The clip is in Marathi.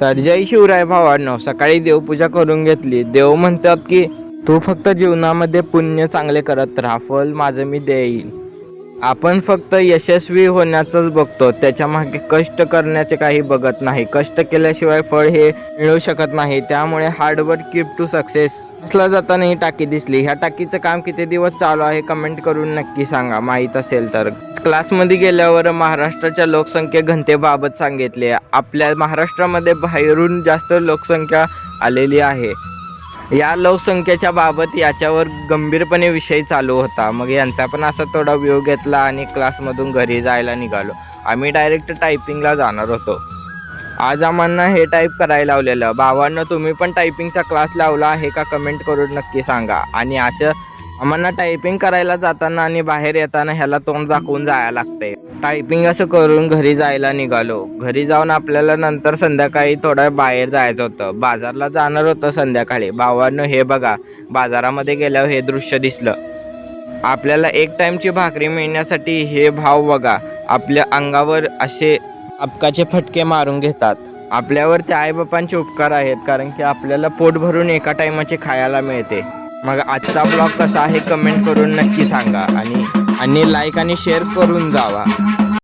तर जय शिवराय भावांनो, सकाळी देवपूजा करून घेतली. देव म्हणतात की तू फक्त जीवनामध्ये पुण्य चांगले करत राहा, फल माझं मी देईन. आपण फक्त यशस्वी होण्याचंच बघतो, त्याच्या मागे कष्ट करण्याचे काही बघत नाही. कष्ट केल्याशिवाय फळ हे मिळू शकत नाही. त्यामुळे हार्डवर्क कीप टू सक्सेस. असला जाताना ही टाकी दिसली. ह्या टाकीचं काम किती दिवस चालू आहे कमेंट करून नक्की सांगा, माहीत असेल तर. क्लासमध्ये गेल्यावर महाराष्ट्राच्या लोकसंख्या घनतेबाबत सांगितले. आपल्या महाराष्ट्रामध्ये बाहेरून जास्त लोकसंख्या आलेली आहे. या लोकसंख्येच्या बाबत याच्यावर गंभीरपणे विषय चालू होता. मग यांचा पण असा थोडा व्ह्यू घेतला आणि क्लासमधून घरी जायला निघालो. आम्ही डायरेक्ट टायपिंगला जाणार होतो. आज आम्हाला हे टाईप करायला लावलेलं. भावांनो, तुम्ही पण टायपिंगचा क्लास लावला आहे का कमेंट करून नक्की सांगा. आणि असं आम्हाला टायपिंग करायला जाताना आणि बाहेर येताना ह्याला तोंड दाखवून जायला लागतंय. टायपिंग असं करून घरी जायला निघालो. घरी जाऊन आपल्याला नंतर संध्याकाळी थोडं बाहेर जायचं होतं. बाजारला जाणार होतं संध्याकाळी. भावांनो, हे बघा, बाजारामध्ये गेल्यावर हे दृश्य दिसलं. आपल्याला एक टाईमची भाकरी मिळण्यासाठी हे भाव बघा आपल्या अंगावर असे अपकाचे फटके मारून घेतात. आपल्यावर त्या आईबापांचे उपकार आहेत, कारण की आपल्याला पोट भरून एका टायमाचे खायला मिळते. मग आजचा ब्लॉग कसा आहे कमेंट करून नक्की सांगा आणि लाईक आणि शेअर करून जावा.